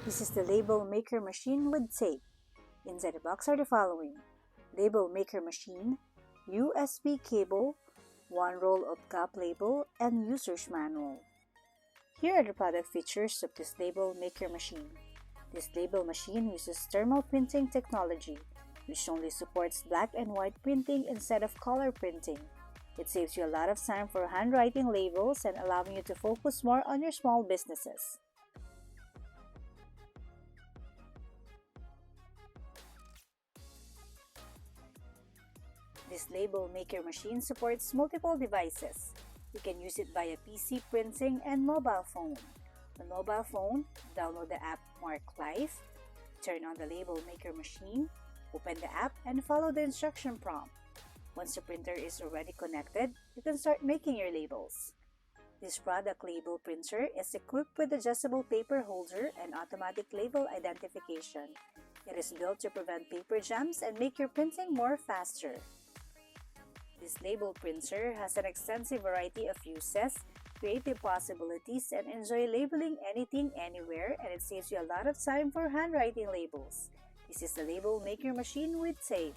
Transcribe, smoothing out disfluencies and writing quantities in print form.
This is the label maker machine with tape. Inside the box are the following: label maker machine, USB cable, one roll of gap label, and user's manual. Here are the product features of this label maker machine. This label machine uses thermal printing technology, which only supports black and white printing instead of color printing. It saves you a lot of time for handwriting labels and allowing you to focus more on your small businesses. This label maker machine supports multiple devices. You can use it via PC printing and mobile phone. On mobile phone, download the app Marklife, turn on the label maker machine, open the app, and follow the instruction prompt. Once the printer is already connected, you can start making your labels. This product label printer is equipped with adjustable paper holder and automatic label identification. It is built to prevent paper jams and make your printing more faster. This label printer has an extensive variety of uses, creative possibilities, and enjoy labeling anything, anywhere, and it saves you a lot of time for handwriting labels. This is the label maker machine with tape.